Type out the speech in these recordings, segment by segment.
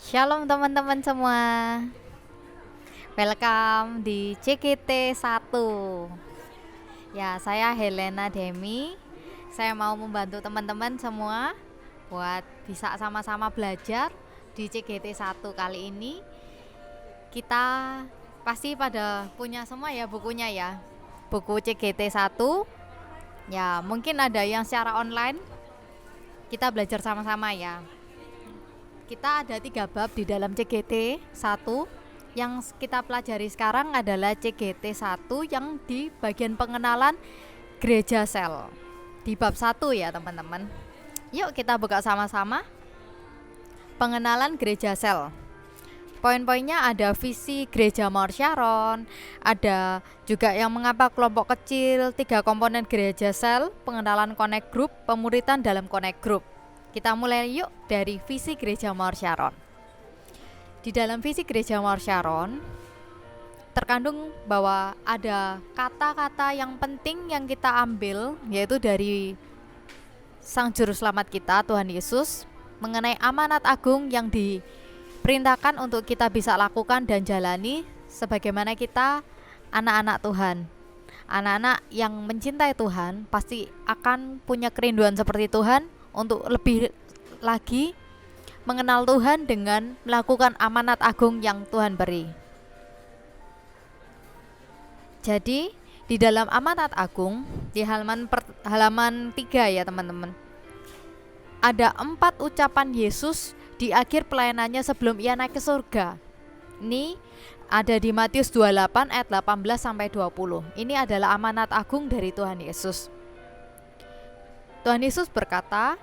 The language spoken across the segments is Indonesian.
Shalom teman-teman semua. Welcome di CKT 1. Ya, saya Helena Demi. Saya mau membantu teman-teman semua buat bisa sama-sama belajar di CGT 1 kali ini. Kita pasti pada punya semua ya bukunya ya. Buku CGT 1. Ya, mungkin ada yang secara online. Kita belajar sama-sama ya. Kita ada 3 bab di dalam CGT 1. Yang kita pelajari sekarang adalah CGT 1 yang di bagian pengenalan gereja sel. Di bab 1 ya teman-teman. Yuk kita buka sama-sama. Pengenalan gereja sel. Poin-poinnya ada visi gereja Mawar Sharon, ada juga yang mengapa kelompok kecil, 3 komponen gereja sel, pengenalan connect group, pemuritan dalam connect group. Kita mulai yuk dari visi gereja Mawar Sharon. Di dalam visi gereja Mawar Sharon terkandung bahwa ada kata-kata yang penting yang kita ambil, yaitu dari Sang Juru Selamat kita, Tuhan Yesus, mengenai amanat agung yang diperintahkan untuk kita bisa lakukan dan jalani sebagaimana kita anak-anak Tuhan. Anak-anak yang mencintai Tuhan pasti akan punya kerinduan seperti Tuhan untuk lebih lagi mengenal Tuhan dengan melakukan amanat agung yang Tuhan beri. Jadi di dalam amanat agung di halaman 3 ya teman-teman, ada 4 ucapan Yesus di akhir pelayanannya sebelum ia naik ke surga. Ini ada di Matius 28 ayat 18 sampai 20. Ini adalah amanat agung dari Tuhan Yesus. Tuhan Yesus berkata,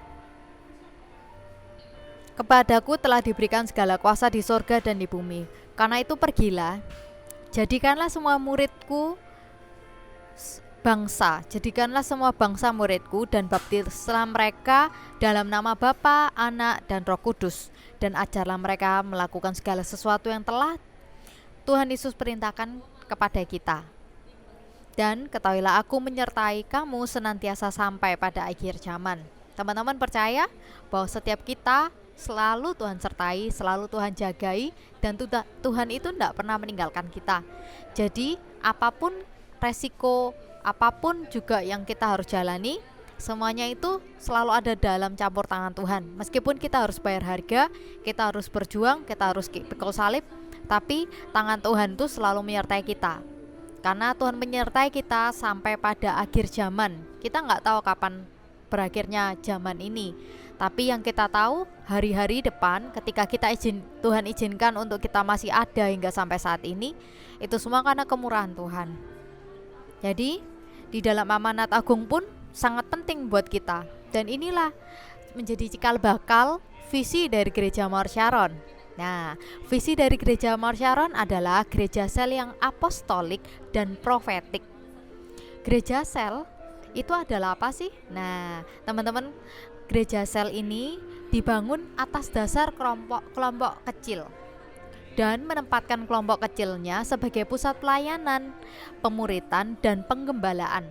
"Kepadaku telah diberikan segala kuasa di sorga dan di bumi. Karena itu pergilah, jadikanlah semua bangsa muridku dan baptislah mereka dalam nama Bapa, Anak, dan Roh Kudus, dan ajarlah mereka melakukan segala sesuatu yang telah Tuhan Yesus perintahkan kepada kita. Dan ketahuilah aku menyertai kamu senantiasa sampai pada akhir zaman." Teman-teman percaya bahwa setiap kita selalu Tuhan sertai, selalu Tuhan jagai, dan Tuhan itu tidak pernah meninggalkan kita. Jadi apapun resiko, apapun juga yang kita harus jalani, semuanya itu selalu ada dalam campur tangan Tuhan. Meskipun kita harus bayar harga, kita harus berjuang, kita harus pikul salib, tapi tangan Tuhan itu selalu menyertai kita. Karena Tuhan menyertai kita sampai pada akhir zaman. Kita nggak tahu kapan berakhirnya zaman ini, tapi yang kita tahu hari-hari depan ketika Tuhan izinkan untuk kita masih ada hingga sampai saat ini, itu semua karena kemurahan Tuhan. Jadi di dalam amanat agung pun sangat penting buat kita, dan inilah menjadi cikal bakal visi dari gereja Mawar Sharon. Nah, visi dari gereja Mawar Sharon adalah gereja sel yang apostolik dan profetik. Gereja sel itu adalah apa sih? Nah, teman-teman, gereja sel ini dibangun atas dasar kelompok kecil dan menempatkan kelompok kecilnya sebagai pusat pelayanan, pemuritan, dan penggembalaan.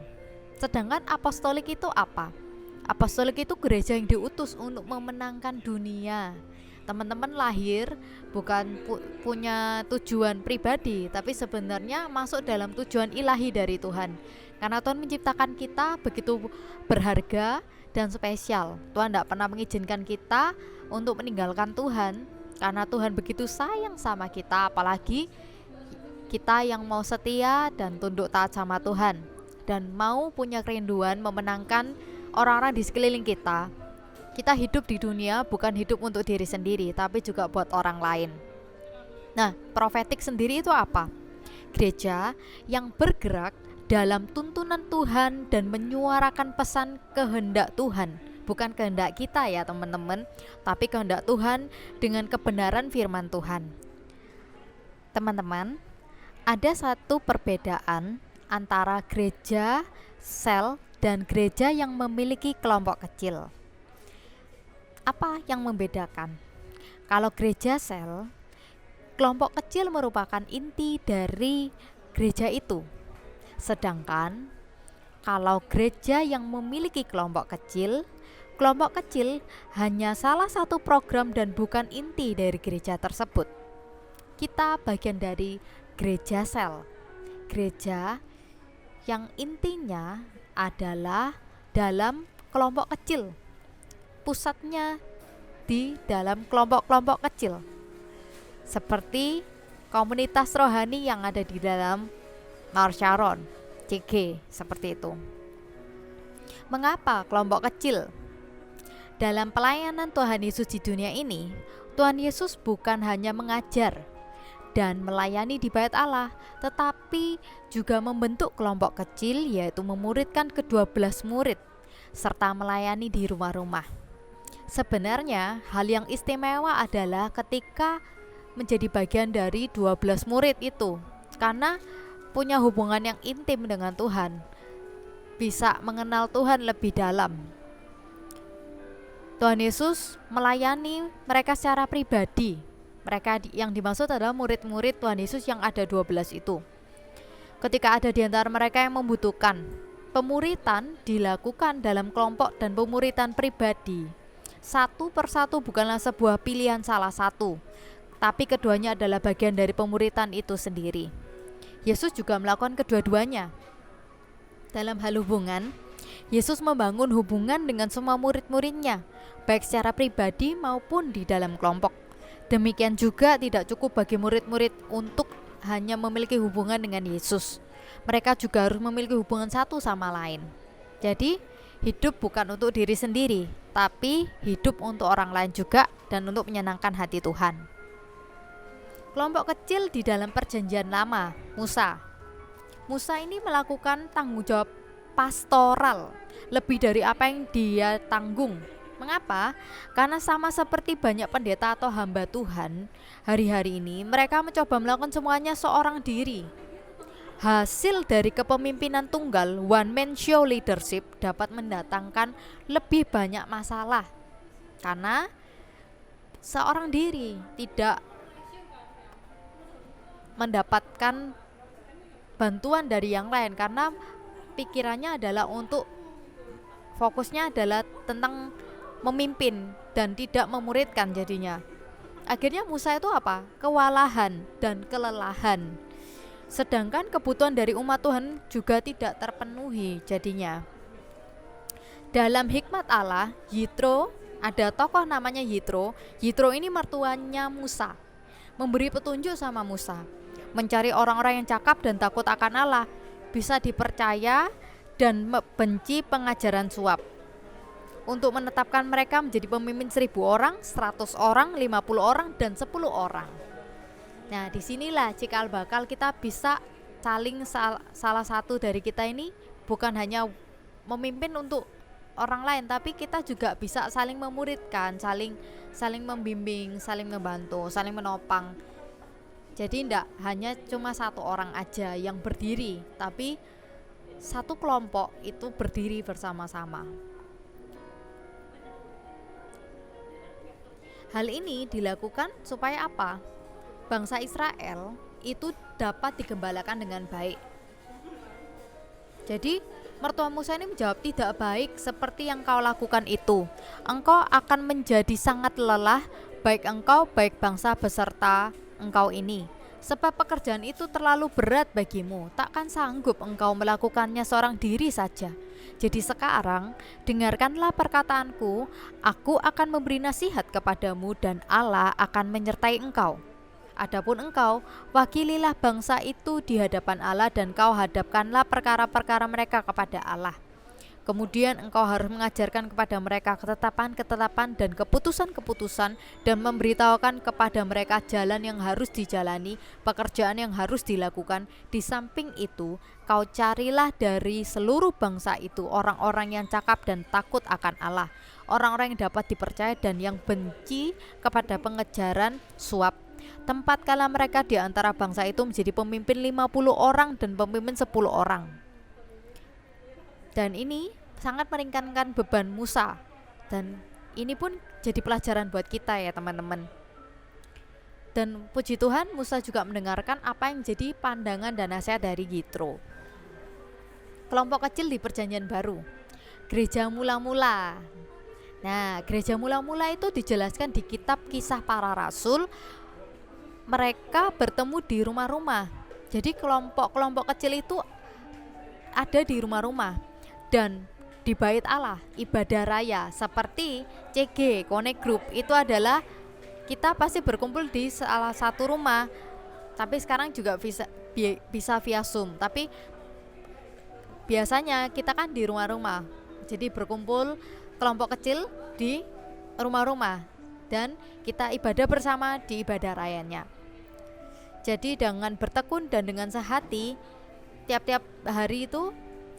Sedangkan apostolik itu apa? Apostolik itu gereja yang diutus untuk memenangkan dunia. Teman-teman lahir bukan punya tujuan pribadi, tapi sebenarnya masuk dalam tujuan ilahi dari Tuhan. Karena Tuhan menciptakan kita begitu berharga dan spesial. Tuhan tidak pernah mengizinkan kita untuk meninggalkan Tuhan, karena Tuhan begitu sayang sama kita, apalagi kita yang mau setia dan tunduk taat sama Tuhan, dan mau punya kerinduan memenangkan orang-orang di sekeliling kita. Kita hidup di dunia bukan hidup untuk diri sendiri, tapi juga buat orang lain. Nah, profetik sendiri itu apa? Gereja yang bergerak dalam tuntunan Tuhan dan menyuarakan pesan kehendak Tuhan, bukan kehendak kita ya teman-teman, tapi kehendak Tuhan dengan kebenaran firman Tuhan. Teman-teman, ada satu perbedaan antara gereja sel dan gereja yang memiliki kelompok kecil. Apa yang membedakan? Kalau gereja sel, kelompok kecil merupakan inti dari gereja itu. Sedangkan kalau gereja yang memiliki kelompok kecil, Kelompok kecil hanya salah satu program dan bukan inti dari gereja tersebut. Kita bagian dari gereja sel, gereja yang intinya adalah dalam kelompok kecil, pusatnya di dalam kelompok-kelompok kecil, seperti komunitas rohani yang ada di dalam North Sharon, CG, seperti itu. Mengapa kelompok kecil? Dalam pelayanan Tuhan Yesus di dunia ini, Tuhan Yesus bukan hanya mengajar dan melayani di bait Allah, tetapi juga membentuk kelompok kecil, yaitu memuridkan ke-12 murid, serta melayani di rumah-rumah. Sebenarnya hal yang istimewa adalah ketika menjadi bagian dari 12 murid itu, karena punya hubungan yang intim dengan Tuhan, bisa mengenal Tuhan lebih dalam. Tuhan Yesus melayani mereka secara pribadi. Mereka yang dimaksud adalah murid-murid Tuhan Yesus yang ada 12 itu. Ketika ada di antara mereka yang membutuhkan, pemuritan dilakukan dalam kelompok dan pemuritan pribadi. Satu persatu bukanlah sebuah pilihan salah satu, tapi keduanya adalah bagian dari pemuritan itu sendiri. Yesus juga melakukan kedua-duanya. Dalam hal hubungan, Yesus membangun hubungan dengan semua murid-muridnya, baik secara pribadi maupun di dalam kelompok. Demikian juga tidak cukup bagi murid-murid untuk hanya memiliki hubungan dengan Yesus. Mereka juga harus memiliki hubungan satu sama lain. Jadi, hidup bukan untuk diri sendiri, tapi hidup untuk orang lain juga dan untuk menyenangkan hati Tuhan. Kelompok kecil di dalam Perjanjian Lama, Musa ini melakukan tanggung jawab pastoral lebih dari apa yang dia tanggung. Mengapa? Karena sama seperti banyak pendeta atau hamba Tuhan, hari-hari ini mereka mencoba melakukan semuanya seorang diri. Hasil dari kepemimpinan tunggal, one man show leadership, dapat mendatangkan lebih banyak masalah karena seorang diri tidak mendapatkan bantuan dari yang lain, karena pikirannya adalah untuk fokusnya adalah tentang memimpin dan tidak memuridkan. Jadinya akhirnya Musa itu apa? Kewalahan dan kelelahan, sedangkan kebutuhan dari umat Tuhan juga tidak terpenuhi. Jadinya dalam hikmat Allah, Yitro, ada tokoh namanya Yitro. Yitro ini mertuanya Musa, memberi petunjuk sama Musa, mencari orang-orang yang cakap dan takut akan Allah, bisa dipercaya dan benci pengajaran suap, untuk menetapkan mereka menjadi pemimpin 1000 orang, 100 orang, 50 orang, dan 10 orang. Nah, disinilah cikal bakal kita bisa saling salah satu dari kita ini bukan hanya memimpin untuk orang lain, tapi kita juga bisa saling memuridkan, saling membimbing, saling membantu, saling menopang. Jadi tidak hanya cuma satu orang aja yang berdiri, tapi satu kelompok itu berdiri bersama-sama. Hal ini dilakukan supaya apa? Bangsa Israel itu dapat digembalakan dengan baik. Jadi mertua Musa ini menjawab, tidak baik seperti yang kau lakukan itu. Engkau akan menjadi sangat lelah, baik engkau, baik bangsa beserta engkau ini. Sebab pekerjaan itu terlalu berat bagimu, takkan sanggup engkau melakukannya seorang diri saja. Jadi sekarang dengarkanlah perkataanku, aku akan memberi nasihat kepadamu dan Allah akan menyertai engkau. Adapun engkau, wakililah bangsa itu di hadapan Allah dan kau hadapkanlah perkara-perkara mereka kepada Allah. Kemudian engkau harus mengajarkan kepada mereka ketetapan-ketetapan dan keputusan-keputusan dan memberitahukan kepada mereka jalan yang harus dijalani, pekerjaan yang harus dilakukan. Di samping itu, kau carilah dari seluruh bangsa itu orang-orang yang cakap dan takut akan Allah, orang-orang yang dapat dipercaya dan yang benci kepada pengejaran suap. Tempatkanlah mereka di antara bangsa itu menjadi pemimpin 50 orang dan pemimpin 10 orang. Dan ini sangat meringankan beban Musa, dan ini pun jadi pelajaran buat kita ya teman-teman. Dan puji Tuhan, Musa juga mendengarkan apa yang jadi pandangan dan nasihat dari Yitro. Kelompok kecil di Perjanjian Baru, gereja mula-mula. Nah, gereja mula-mula itu dijelaskan di kitab Kisah Para Rasul. Mereka bertemu di rumah-rumah. Jadi kelompok-kelompok kecil itu ada di rumah-rumah dan di bait Allah, ibadah raya seperti CG, Connect Group. Itu adalah kita pasti berkumpul di salah satu rumah. Tapi sekarang juga bisa via Zoom. Tapi biasanya kita kan di rumah-rumah. Jadi berkumpul kelompok kecil di rumah-rumah dan kita ibadah bersama di ibadah rayanya. Jadi dengan bertekun dan dengan sehati, tiap-tiap hari itu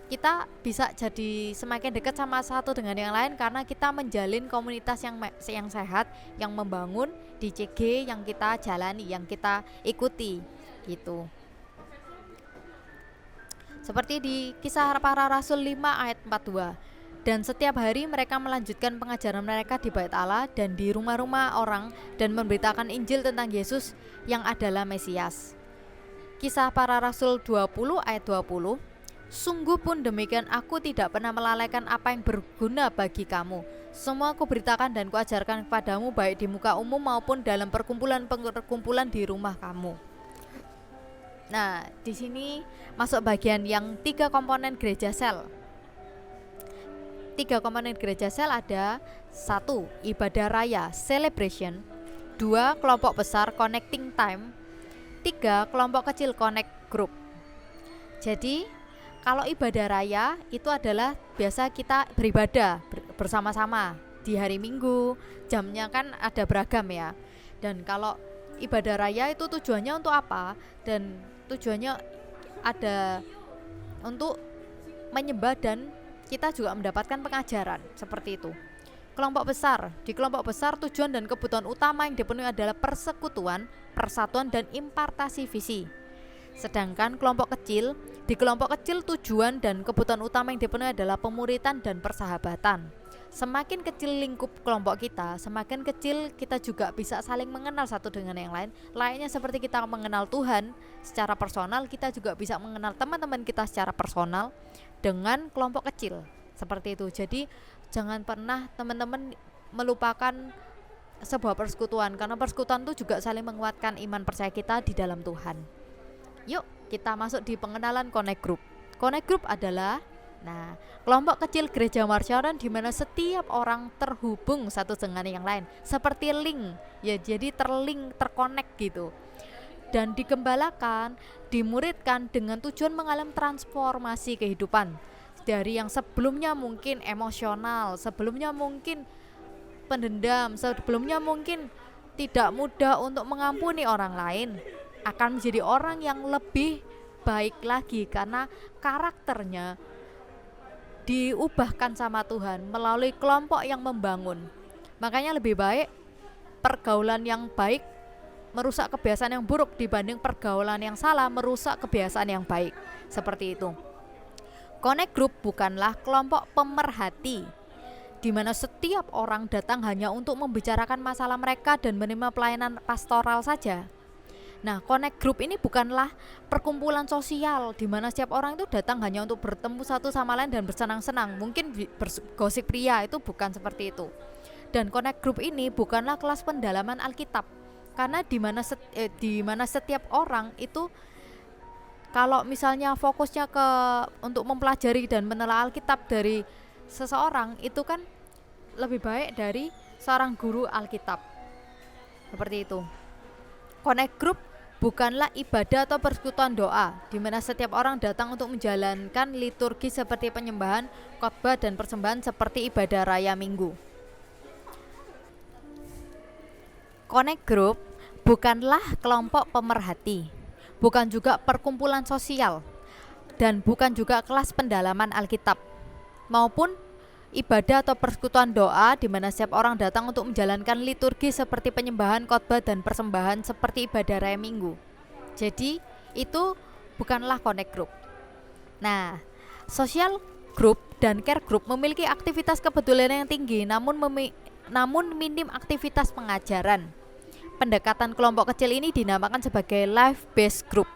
kita bisa jadi semakin dekat sama satu dengan yang lain karena kita menjalin komunitas yang sehat, yang membangun di CG yang kita jalani, yang kita ikuti gitu. Seperti di Kisah Para Rasul 5 ayat 42. Dan setiap hari mereka melanjutkan pengajaran mereka di bait Allah dan di rumah-rumah orang dan memberitakan Injil tentang Yesus yang adalah Mesias. Kisah Para Rasul 20 ayat 20. Sungguh pun demikian, aku tidak pernah melalaikan apa yang berguna bagi kamu. Semua kuberitakan dan kuajarkan kepadamu baik di muka umum maupun dalam perkumpulan di rumah kamu. Nah, di sini masuk bagian yang 3 komponen gereja sel. 3 komponen gereja sel ada 1. Ibadah raya, celebration. 2. Kelompok besar, connecting time. 3. Kelompok kecil, connect group. Jadi kalau ibadah raya itu adalah biasa kita beribadah bersama-sama di hari Minggu. Jamnya kan ada beragam ya. Dan kalau ibadah raya itu tujuannya untuk apa? Dan tujuannya ada untuk menyembah dan kita juga mendapatkan pengajaran seperti itu. Kelompok besar. Di kelompok besar tujuan dan kebutuhan utama yang dipenuhi adalah persekutuan, persatuan dan impartasi visi. Sedangkan kelompok kecil, di kelompok kecil tujuan dan kebutuhan utama yang dipenuhi adalah pemuritan dan persahabatan. Semakin kecil lingkup kelompok kita, semakin kecil kita juga bisa saling mengenal satu dengan yang lain. Layaknya seperti kita mengenal Tuhan secara personal, kita juga bisa mengenal teman-teman kita secara personal dengan kelompok kecil seperti itu. Jadi jangan pernah teman-teman melupakan sebuah persekutuan, karena persekutuan itu juga saling menguatkan iman percaya kita di dalam Tuhan. Yuk kita masuk di pengenalan Connect Group. Connect Group adalah kelompok kecil gereja Marsyaran di mana setiap orang terhubung satu dengan yang lain, seperti link ya, jadi terkonek gitu. Dan digembalakan, dimuridkan dengan tujuan mengalami transformasi kehidupan dari yang sebelumnya mungkin emosional, sebelumnya mungkin pendendam, sebelumnya mungkin tidak mudah untuk mengampuni orang lain, akan menjadi orang yang lebih baik lagi karena karakternya diubahkan sama Tuhan melalui kelompok yang membangun. Makanya lebih baik pergaulan yang baik merusak kebiasaan yang buruk dibanding pergaulan yang salah merusak kebiasaan yang baik. Seperti itu. Connect Group bukanlah kelompok pemerhati di mana setiap orang datang hanya untuk membicarakan masalah mereka dan menerima pelayanan pastoral saja. Nah, Connect Group ini bukanlah perkumpulan sosial di mana setiap orang itu datang hanya untuk bertemu satu sama lain dan bersenang-senang. Mungkin gosip pria, itu bukan seperti itu. Dan Connect Group ini bukanlah kelas pendalaman Alkitab. Karena di mana setiap orang itu kalau misalnya fokusnya untuk mempelajari dan menelaah Alkitab dari seseorang, itu kan lebih baik dari seorang guru Alkitab. Seperti itu. Connect Group bukanlah ibadah atau persekutuan doa di mana setiap orang datang untuk menjalankan liturgi seperti penyembahan, khotbah dan persembahan seperti ibadah raya Minggu. Connect Group bukanlah kelompok pemerhati, bukan juga perkumpulan sosial, dan bukan juga kelas pendalaman Alkitab, maupun ibadah atau persekutuan doa di mana setiap orang datang untuk menjalankan liturgi seperti penyembahan, khotbah dan persembahan seperti ibadah raya Minggu. Jadi itu bukanlah Connect Group. Nah, social group dan care group memiliki aktivitas kepedulian yang tinggi, namun minim aktivitas pengajaran. Pendekatan kelompok kecil ini dinamakan sebagai life based group.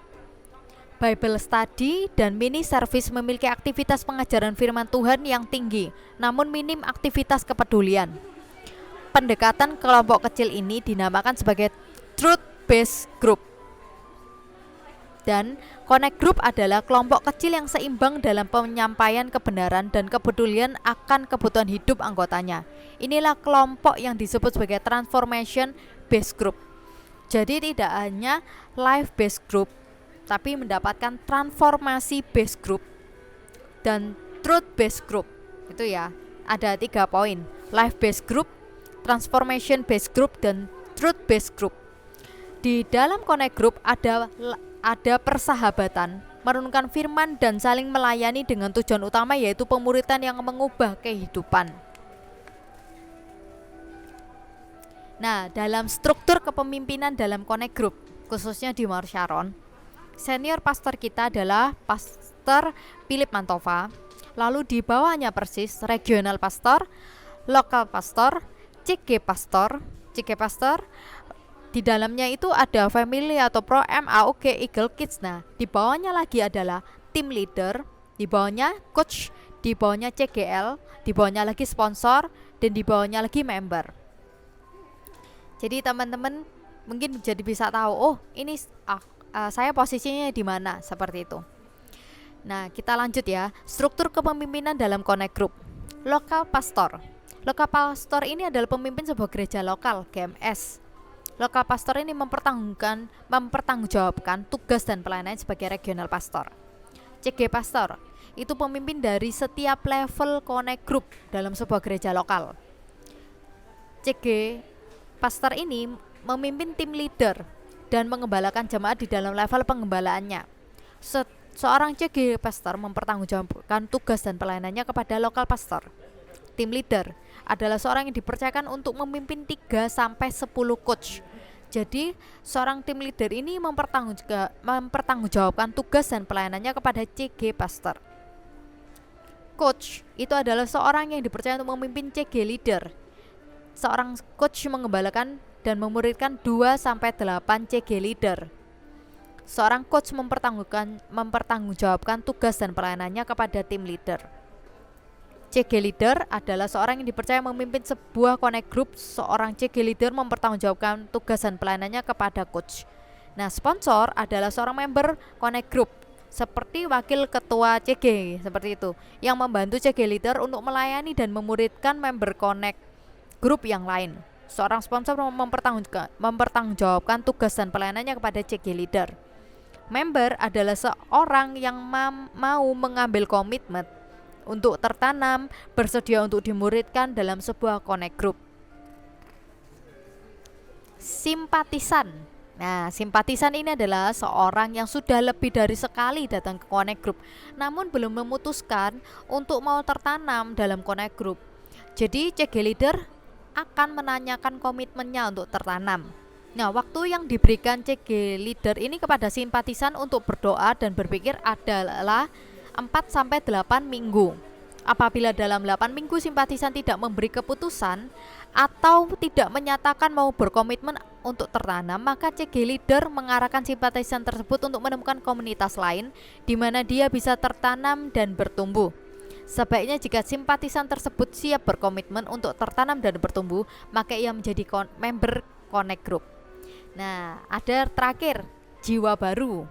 Bible study dan mini service memiliki aktivitas pengajaran firman Tuhan yang tinggi, namun minim aktivitas kepedulian. Pendekatan kelompok kecil ini dinamakan sebagai truth-based group. Dan connect group adalah kelompok kecil yang seimbang dalam penyampaian kebenaran dan kepedulian akan kebutuhan hidup anggotanya. Inilah kelompok yang disebut sebagai transformation based group. Jadi tidak hanya life based group, tapi mendapatkan transformasi based group dan truth based group. Itu ya, ada 3 poin: life based group, transformation based group, dan truth based group. Di dalam connect group ada persahabatan, merenungkan firman, dan saling melayani dengan tujuan utama yaitu pemuritan yang mengubah kehidupan. Nah, dalam struktur kepemimpinan dalam connect group, khususnya di Mount Sharon, senior pastor kita adalah Pastor Philip Mantova. Lalu di bawahnya persis regional pastor, lokal pastor, CG pastor. Di dalamnya itu ada family atau pro M, AOG, Eagle Kids. Nah, di bawahnya lagi adalah team leader, di bawahnya coach, di bawahnya CGL, di bawahnya lagi sponsor, dan di bawahnya lagi member. Jadi teman-teman mungkin jadi bisa tahu, oh ini saya posisinya di mana, seperti itu. Nah, kita lanjut ya. Struktur kepemimpinan dalam connect group. Lokal pastor. Lokal pastor ini adalah pemimpin sebuah gereja lokal, GMS. Lokal pastor ini mempertanggungjawabkan tugas dan pelayanan sebagai regional pastor. CG pastor itu pemimpin dari setiap level connect group dalam sebuah gereja lokal. CG pastor ini memimpin tim leader dan mengembalakan jemaat di dalam level pengembalaannya. Seorang CG pastor mempertanggungjawabkan tugas dan pelayanannya kepada lokal pastor. Tim leader adalah seorang yang dipercayakan untuk memimpin 3-10 coach. Jadi seorang tim leader ini mempertanggungjawabkan tugas dan pelayanannya kepada CG pastor. Coach itu adalah seorang yang dipercaya untuk memimpin CG leader. Seorang coach mengembalakan dan memuridkan 2-8 CG leader. Seorang coach mempertanggungjawabkan tugas dan pelayanannya kepada tim leader. CG leader adalah seorang yang dipercaya memimpin sebuah connect group. Seorang CG leader mempertanggungjawabkan tugas dan pelayanannya kepada coach. Nah, sponsor adalah seorang member connect group, seperti wakil ketua CG, seperti itu, yang membantu CG leader untuk melayani dan memuridkan member connect group yang lain. Seorang sponsor mempertanggungjawabkan tugas dan pelayanannya kepada CG leader. Member adalah seorang yang mau mengambil komitmen untuk tertanam, bersedia untuk dimuridkan dalam sebuah connect group. Simpatisan. Nah, simpatisan ini adalah seorang yang sudah lebih dari sekali datang ke connect group, namun belum memutuskan untuk mau tertanam dalam connect group. Jadi CG leader akan menanyakan komitmennya untuk tertanam. Nah, waktu yang diberikan CG leader ini kepada simpatisan untuk berdoa dan berpikir adalah 4-8 minggu. Apabila dalam 8 minggu simpatisan tidak memberi keputusan atau tidak menyatakan mau berkomitmen untuk tertanam, maka CG leader mengarahkan simpatisan tersebut untuk menemukan komunitas lain di mana dia bisa tertanam dan bertumbuh. Sebaiknya jika simpatisan tersebut siap berkomitmen untuk tertanam dan bertumbuh, maka ia menjadi member connect group. Nah, ada terakhir, jiwa baru.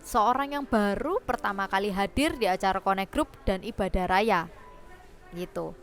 Seorang yang baru pertama kali hadir di acara connect group dan ibadah raya gitu.